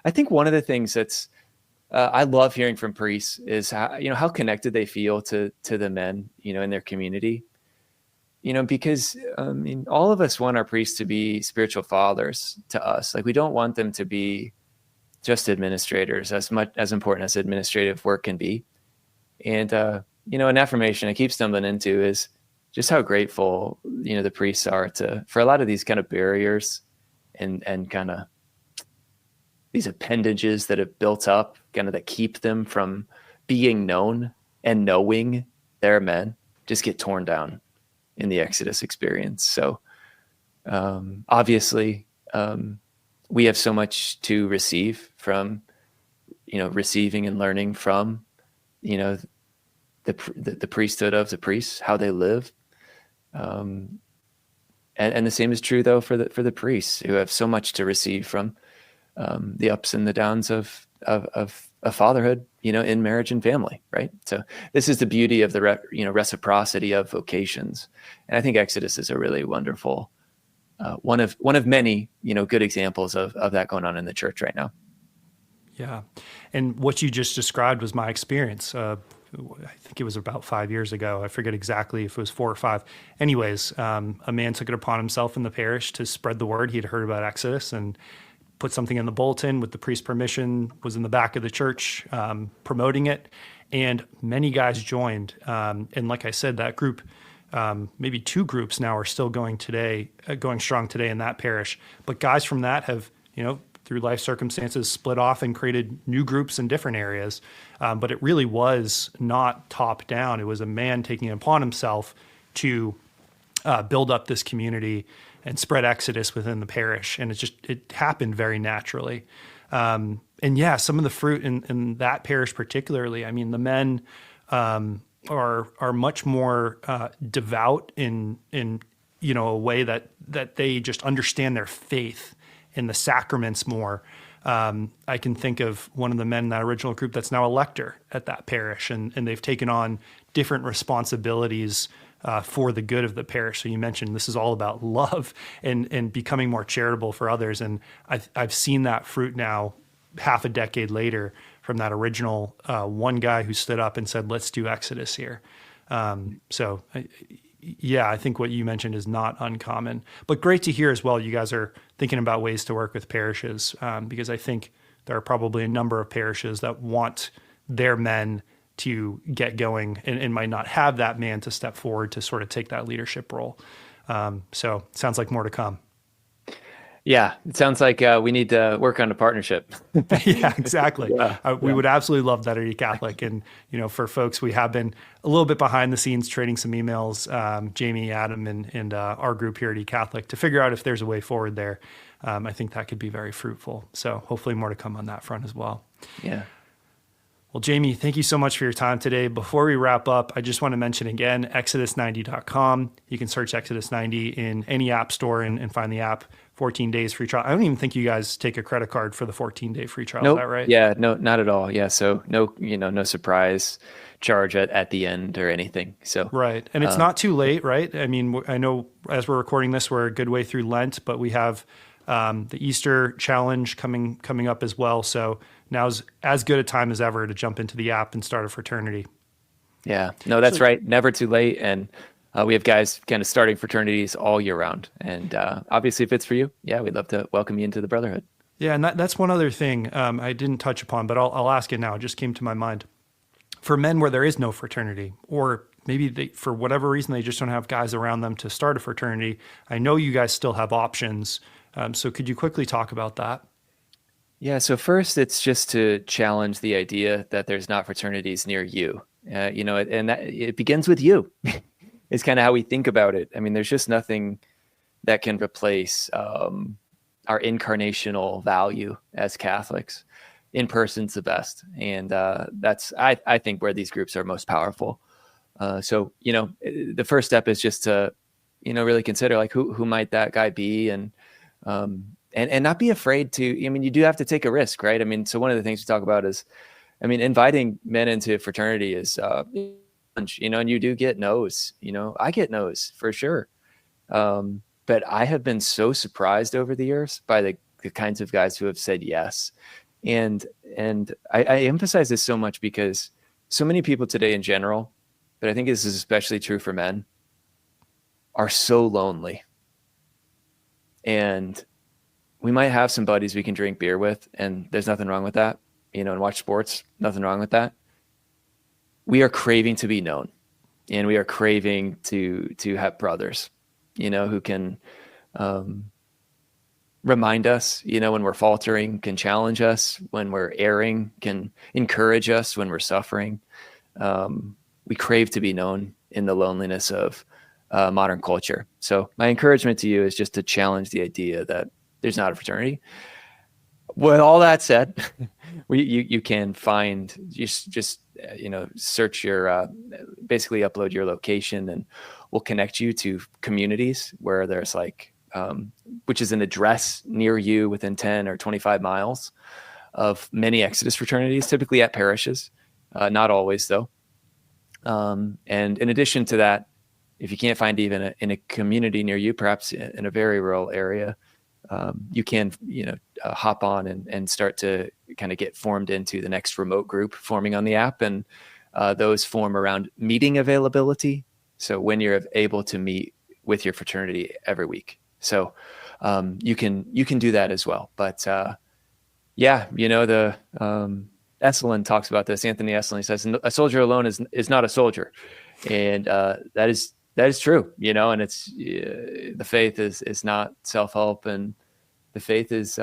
I think one of the things that's, I love hearing from priests is how connected they feel to the men, in their community, because, all of us want our priests to be spiritual fathers to us. Like, we don't want them to be just administrators, as important as administrative work can be. And, an affirmation I keep stumbling into is just how grateful, the priests are for a lot of these kind of barriers and kind of these appendages that have built up, kind of that keep them from being known and knowing they're men, just get torn down in the Exodus experience. So obviously we have so much to receive from, receiving and learning from, the priesthood of the priests, how they live. And the same is true though for the priests, who have so much to receive from the ups and the downs of fatherhood, in marriage and family, right? So this is the beauty of the reciprocity of vocations, and I think Exodus is a really wonderful one of many good examples of that going on in the church right now. Yeah, and what you just described was my experience. I think it was about 5 years ago. I forget exactly if it was 4 or 5. Anyways, a man took it upon himself in the parish to spread the word. He'd heard about Exodus and put something in the bulletin with the priest's permission, was in the back of the church promoting it. And many guys joined. And like I said, that group, maybe 2 groups now are still going strong today in that parish. But guys from that have, through life circumstances, split off and created new groups in different areas. But it really was not top down. It was a man taking it upon himself to build up this community and spread Exodus within the parish. And it happened very naturally. And yeah, some of the fruit in that parish particularly, I mean, the men are much more devout in a way that they just understand their faith and the sacraments more. I can think of one of the men in that original group that's now a lector at that parish, and they've taken on different responsibilities for the good of the parish. So you mentioned this is all about love and becoming more charitable for others. And I've seen that fruit now half a decade later from that original one guy who stood up and said, let's do Exodus here. I think what you mentioned is not uncommon, but great to hear as well. You guys are thinking about ways to work with parishes, because I think there are probably a number of parishes that want their men to get going and might not have that man to step forward to sort of take that leadership role. So it sounds like more to come. Yeah, it sounds like we need to work on a partnership. Yeah, exactly. We would absolutely love that at eCatholic. And, for folks, we have been a little bit behind the scenes trading some emails, Jamie, Adam, and our group here at eCatholic to figure out if there's a way forward there. I think that could be very fruitful. So hopefully more to come on that front as well. Yeah. Well, Jamie, thank you so much for your time today. Before we wrap up, I just want to mention again, exodus90.com. You can search Exodus 90 in any app store and find the app. 14 days free trial. I don't even think you guys take a credit card for the 14-day free trial. Nope. Is that right? Yeah, no, not at all. Yeah. So no surprise charge at the end or anything. So right. And it's not too late, right? I mean, I know as we're recording this, we're a good way through Lent, but we have the Easter challenge coming up as well. So now's as good a time as ever to jump into the app and start a fraternity. Yeah, no, that's right. Never too late. And we have guys kind of starting fraternities all year round. And obviously, if it's for you, yeah, we'd love to welcome you into the brotherhood. Yeah, and that's one other thing I didn't touch upon, but I'll ask it now. It just came to my mind. For men where there is no fraternity, or maybe they, for whatever reason, they just don't have guys around them to start a fraternity, I know you guys still have options. So could you quickly talk about that? Yeah, so first, it's just to challenge the idea that there's not fraternities near you. And that it begins with you. It's kind of how we think about it. I mean, there's just nothing that can replace our incarnational value as Catholics. In person's the best, and that's I think where these groups are most powerful. So the first step is just to really consider like who might that guy be, and not be afraid to. I mean, you do have to take a risk, right? I mean, so one of the things we talk about is, I mean, inviting men into fraternity is, and you do get no's. I get no's for sure. But I have been so surprised over the years by the kinds of guys who have said yes. And I emphasize this so much because so many people today in general, but I think this is especially true for men, are so lonely. And we might have some buddies we can drink beer with, and there's nothing wrong with that, and watch sports, nothing wrong with that. We are craving to be known, and we are craving to have brothers, who can remind us, when we're faltering, can challenge us when we're erring, can encourage us when we're suffering. We crave to be known in the loneliness of modern culture. So my encouragement to you is just to challenge the idea that there's not a fraternity. With all that said, you can find, just search your, basically upload your location, and we'll connect you to communities where there's which is an address near you within 10 or 25 miles of many Exodus fraternities, typically at parishes, not always though. And in addition to that, if you can't find even in a community near you, perhaps in a very rural area, you can, hop on and start to kind of get formed into the next remote group forming on the app. And those form around meeting availability. So when you're able to meet with your fraternity every week. So you can do that as well. But the Esalen talks about this. Anthony Esalen says, a soldier alone is not a soldier. And that is true, and it's the faith is not self-help, and the faith is,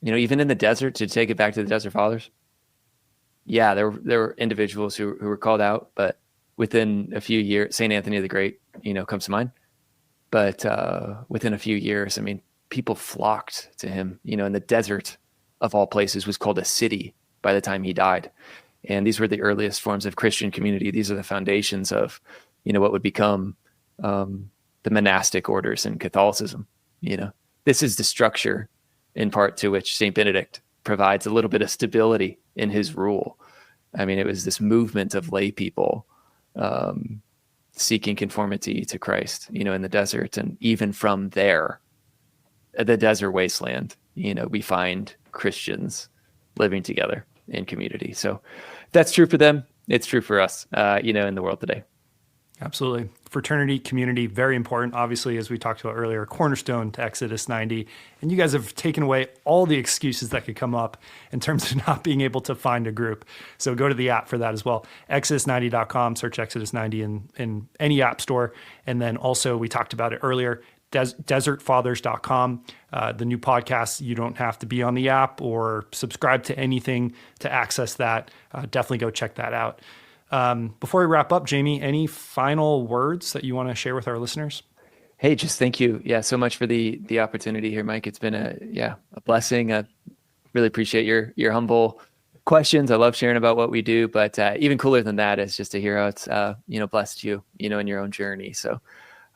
even in the desert, to take it back to the Desert Fathers. Yeah, there were individuals who were called out, but within a few years, St. Anthony the Great, comes to mind. But within a few years, I mean, people flocked to him, in the desert of all places was called a city by the time he died. And these were the earliest forms of Christian community. These are the foundations of, what would become the monastic orders in Catholicism. This is the structure in part to which St. Benedict provides a little bit of stability in his rule. I mean, it was this movement of lay people seeking conformity to Christ, in the desert. And even from there, the desert wasteland, we find Christians living together in community. So if that's true for them, it's true for us, in the world today. Absolutely. Fraternity, community, very important. Obviously, as we talked about earlier, cornerstone to Exodus 90. And you guys have taken away all the excuses that could come up in terms of not being able to find a group. So go to the app for that as well. Exodus90.com, search Exodus 90 in any app store. And then also, we talked about it earlier, desertfathers.com. The new podcast, you don't have to be on the app or subscribe to anything to access that. Definitely go check that out. Before we wrap up, Jamie, any final words that you want to share with our listeners? Hey, just thank you. Yeah, so much for the opportunity here, Mike. It's been a blessing. I really appreciate your humble questions. I love sharing about what we do, but even cooler than that is just to hear how it's blessed you, in your own journey. So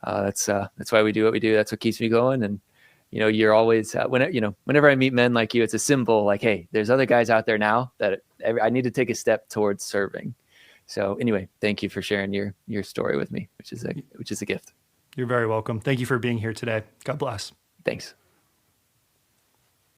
that's why we do what we do. That's what keeps me going. And you're always whenever I meet men like you, it's a symbol like, hey, there's other guys out there now that I need to take a step towards serving. So anyway, thank you for sharing your story with me, which is a gift. You're very welcome. Thank you for being here today. God bless. Thanks.